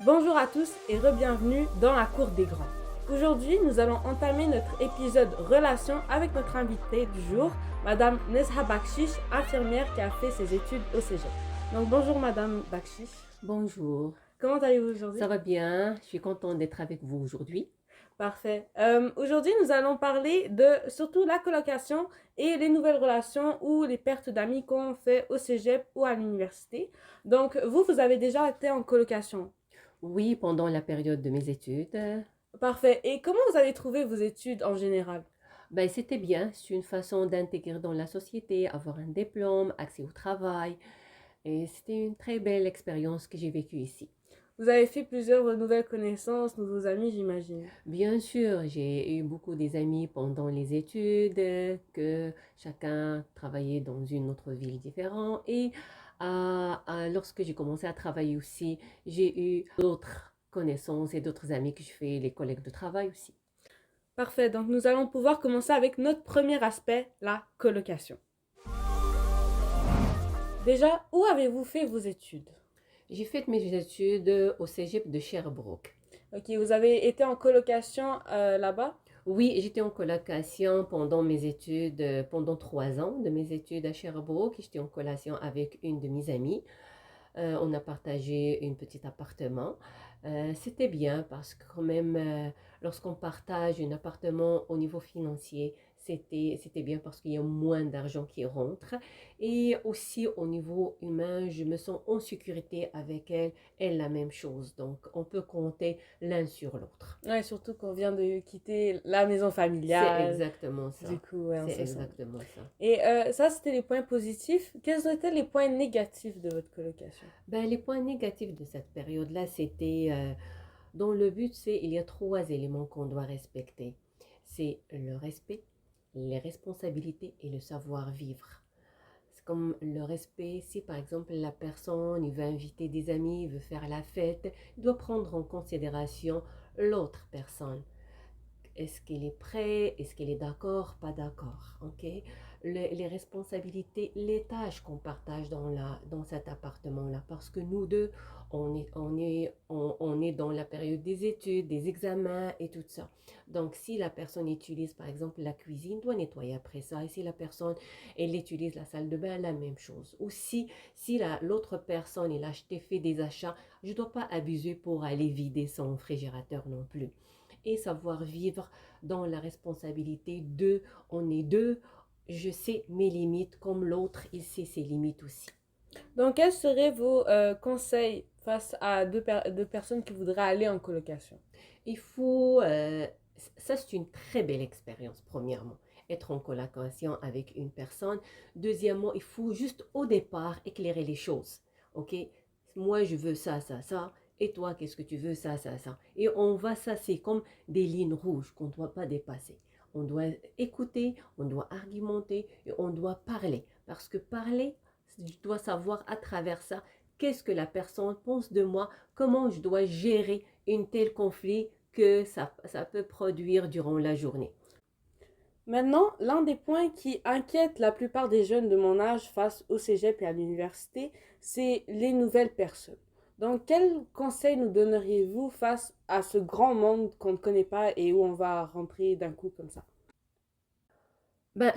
Bonjour à tous et re-bienvenue dans la cour des grands. Aujourd'hui, nous allons entamer notre épisode relation avec notre invitée du jour, Madame Nezha Bakshish, infirmière qui a fait ses études au Cégep. Donc bonjour Madame Bakshish. Bonjour, Comment allez-vous aujourd'hui? ça va bien? Je suis contente d'être avec vous aujourd'hui. Parfait. Aujourd'hui, nous allons parler de surtout la colocation et les nouvelles relations ou les pertes d'amis qu'on fait au Cégep ou à l'université. Donc vous avez déjà été en colocation. Oui, pendant la période de mes études, Parfait. Et comment vous avez trouvé vos études en général? c'était bien. C'est une façon d'intégrer dans la société, avoir un diplôme, accès au travail. Et c'était une très belle expérience que j'ai vécue ici. Vous avez fait plusieurs nouvelles connaissances, nouveaux amis, j'imagine. Bien sûr, j'ai eu beaucoup des amis pendant les études, que chacun travaillait dans une autre ville différente. Et lorsque j'ai commencé à travailler aussi, j'ai eu d'autres connaissances et d'autres amis que je fais, les collègues de travail aussi. Parfait, donc nous allons pouvoir commencer avec notre premier aspect, la colocation. Déjà, où avez-vous fait vos études? J'ai fait mes études au Cégep de Sherbrooke. Ok, vous avez été en colocation là-bas? Oui, j'étais en colocation pendant mes études, pendant 3 ans de mes études à Sherbrooke. J'étais en colocation avec une de mes amies. On a partagé un petit appartement. C'était bien parce que quand même, lorsqu'on partage un appartement au niveau financier, c'était bien parce qu'il y a moins d'argent qui rentre. Et aussi au niveau humain, je me sens en sécurité avec elle. Elle, la même chose. Donc, on peut compter l'un sur l'autre. Ouais, surtout qu'on vient de quitter la maison C'est familiale. exactement Du ça. coup, ouais, on C'est se sent. exactement ça. Et ça, c'était les points positifs. Quels étaient les points négatifs de votre colocation? Les points négatifs de cette période-là, c'était dont le but, c'est il y a 3 éléments qu'on doit respecter. C'est le respect, les responsabilités et le savoir-vivre. C'est comme le respect, si par exemple la personne, il veut inviter des amis, il veut faire la fête, il doit prendre en considération l'autre personne. Est-ce qu'il est prêt? Est-ce qu'il est d'accord? Pas d'accord. Ok? Les responsabilités, les tâches qu'on partage dans cet appartement-là. Parce que nous deux, on est dans la période des études, des examens et tout ça. Donc, si la personne utilise, par exemple, la cuisine, doit nettoyer après ça. Et si la personne, elle utilise la salle de bain, la même chose. Ou si l'autre personne, elle a acheté, fait des achats, je ne dois pas abuser pour aller vider son réfrigérateur non plus et savoir vivre dans la responsabilité de, on est deux, je sais mes limites comme l'autre, il sait ses limites aussi. Donc, quels seraient vos conseils face à deux personnes qui voudraient aller en colocation? Il faut, ça c'est une très belle expérience, premièrement, être en collaboration avec une personne. Deuxièmement, il faut juste au départ éclairer les choses, ok? Moi, je veux ça, ça, ça. Et toi, qu'est-ce que tu veux, ça, ça, ça. Et on va, ça, c'est comme des lignes rouges qu'on ne doit pas dépasser. On doit écouter, on doit argumenter et on doit parler. Parce que parler, je dois savoir à travers ça qu'est-ce que la personne pense de moi, comment je dois gérer une telle conflit que ça peut produire durant la journée. Maintenant, l'un des points qui inquiète la plupart des jeunes de mon âge face au cégep et à l'université, c'est les nouvelles personnes. Donc, quels conseils nous donneriez-vous face à ce grand monde qu'on ne connaît pas et où on va rentrer d'un coup comme ça?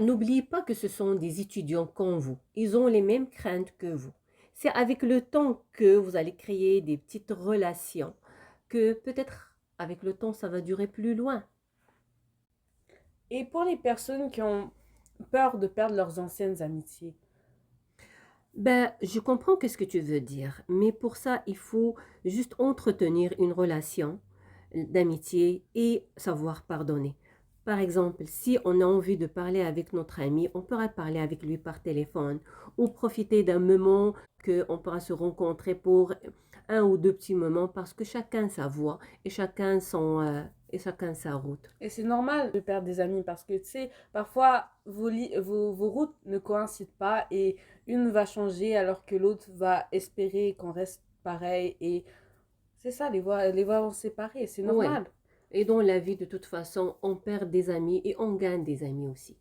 N'oubliez pas que ce sont des étudiants comme vous. Ils ont les mêmes craintes que vous. C'est avec le temps que vous allez créer des petites relations, que peut-être avec le temps ça va durer plus loin. Et pour les personnes qui ont peur de perdre leurs anciennes amitiés, Je comprends qu'est-ce que tu veux dire, mais pour ça, il faut juste entretenir une relation d'amitié et savoir pardonner. Par exemple, si on a envie de parler avec notre ami, on pourra parler avec lui par téléphone ou profiter d'un moment qu'on pourra se rencontrer pour 1 ou 2 petits moments parce que chacun sa voix et chacun sa route. et c'est normal de perdre des amis parce que tu sais, parfois vos routes ne coïncident pas et une va changer alors que l'autre va espérer qu'on reste pareil et c'est ça, les voies vont se séparer, c'est Oui. normal. Et dans la vie, de toute façon, on perd des amis et on gagne des amis aussi.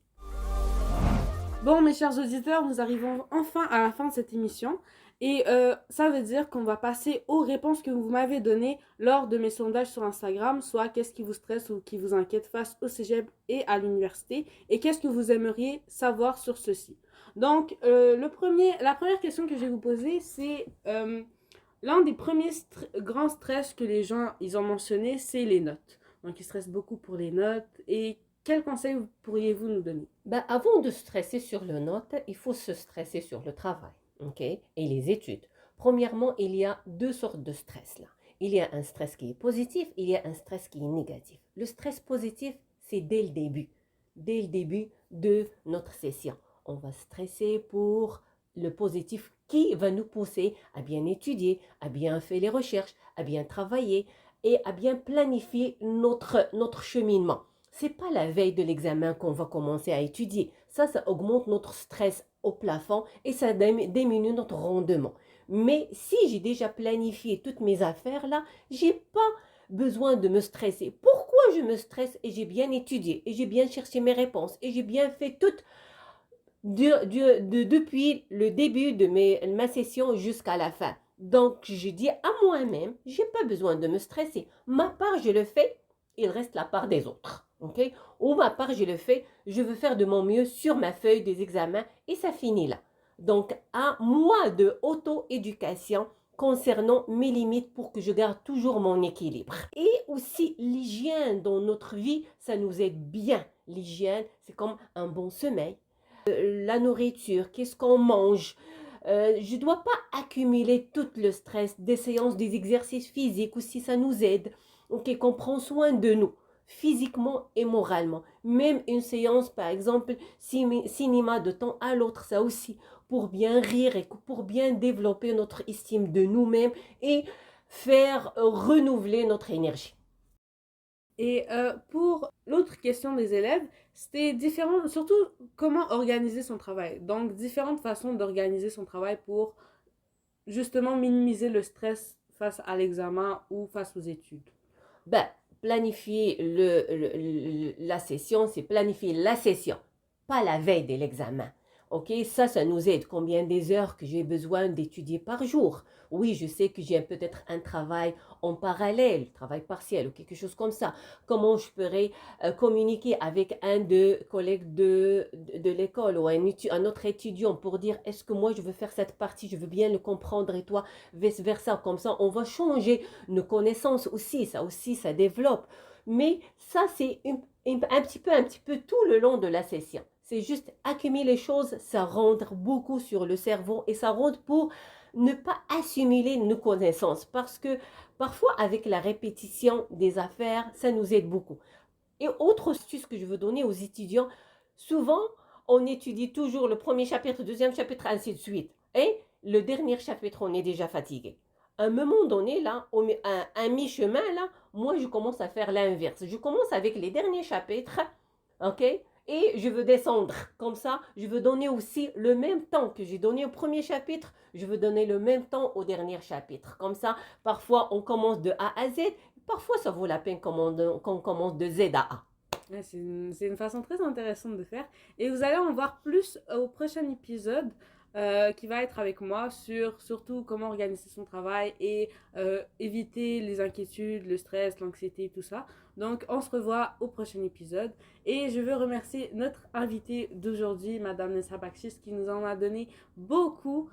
Bon, mes chers auditeurs, nous arrivons enfin à la fin de cette émission. Et ça veut dire qu'on va passer aux réponses que vous m'avez données lors de mes sondages sur Instagram, soit qu'est-ce qui vous stresse ou qui vous inquiète face au cégep et à l'université, et qu'est-ce que vous aimeriez savoir sur ceci. Donc, la première question que je vais vous poser, c'est l'un des premiers grands stress que les gens ils ont mentionné, c'est les notes. Donc, ils stressent beaucoup pour les notes. Et quels conseils pourriez-vous nous donner? Ben, avant de stresser sur le note, il faut se stresser sur le travail, ok, et les études. Premièrement, il y a deux sortes de stress là. Il y a un stress qui est positif, il y a un stress qui est négatif. Le stress positif, c'est dès le début de notre session. On va stresser pour le positif qui va nous pousser à bien étudier, à bien faire les recherches, à bien travailler et à bien planifier notre cheminement. C'est pas la veille de l'examen qu'on va commencer à étudier. Ça augmente notre stress au plafond et ça diminue notre rendement. Mais si j'ai déjà planifié toutes mes affaires là, j'ai pas besoin de me stresser. Pourquoi je me stresse? Et j'ai bien étudié, et j'ai bien cherché mes réponses, et j'ai bien fait tout depuis le début de ma session jusqu'à la fin. Donc, je dis à moi-même, j'ai pas besoin de me stresser. Ma part, je le fais, il reste la part des autres. Ok? Ou ma part, je le fais, je veux faire de mon mieux sur ma feuille des examens et ça finit là. Donc, à moi de auto-éducation concernant mes limites pour que je garde toujours mon équilibre. Et aussi l'hygiène dans notre vie, ça nous aide bien. L'hygiène, c'est comme un bon sommeil, la nourriture, qu'est-ce qu'on mange. Je ne dois pas accumuler tout le stress des séances, des exercices physiques aussi, ça nous aide. Ok, qu'on prend soin de nous, physiquement et moralement. Même une séance, par exemple, cinéma de temps à l'autre, ça aussi, pour bien rire et pour bien développer notre estime de nous-mêmes et faire renouveler notre énergie. Et pour l'autre question des élèves, c'était différent, surtout comment organiser son travail. Donc, différentes façons d'organiser son travail pour justement minimiser le stress face à l'examen ou face aux études. Ben, planifier la session, c'est planifier la session, pas la veille de l'examen. Ok, ça nous aide. Combien des heures que j'ai besoin d'étudier par jour? Oui, je sais que j'ai peut-être un travail en parallèle, travail partiel ou quelque chose comme ça. Comment je pourrais communiquer avec un de collègues de l'école ou un autre étudiant pour dire est-ce que moi je veux faire cette partie, je veux bien le comprendre et toi vice versa. Comme ça, on va changer nos connaissances aussi, ça développe. Mais ça, c'est un petit peu tout le long de la session. C'est juste accumuler les choses, ça rentre beaucoup sur le cerveau et ça rentre pour ne pas assimiler nos connaissances parce que parfois avec la répétition des affaires, ça nous aide beaucoup. Et autre astuce que je veux donner aux étudiants, souvent on étudie toujours le premier chapitre, le deuxième chapitre, ainsi de suite. Et le dernier chapitre, on est déjà fatigué. À un moment donné, là, un mi-chemin, là, moi, je commence à faire l'inverse. Je commence avec les derniers chapitres, ok? Et je veux descendre. Comme ça, je veux donner aussi le même temps que j'ai donné au premier chapitre, je veux donner le même temps au dernier chapitre. Comme ça, parfois, on commence de A à Z. Parfois, ça vaut la peine qu'on commence de Z à A. Ouais, c'est une façon très intéressante de faire. Et vous allez en voir plus au prochain épisode qui va être avec moi sur surtout comment organiser son travail et éviter les inquiétudes, le stress, l'anxiété, tout ça. Donc, on se revoit au prochain épisode. Et je veux remercier notre invitée d'aujourd'hui, Madame Nessa Bakchis, qui nous en a donné beaucoup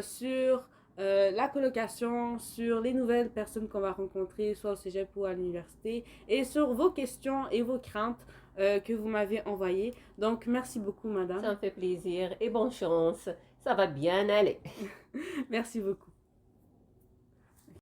sur la colocation, sur les nouvelles personnes qu'on va rencontrer, soit au cégep ou à l'université, et sur vos questions et vos craintes que vous m'avez envoyées. Donc, merci beaucoup, madame. Ça me fait plaisir et bonne chance. Ça va bien aller. Merci beaucoup.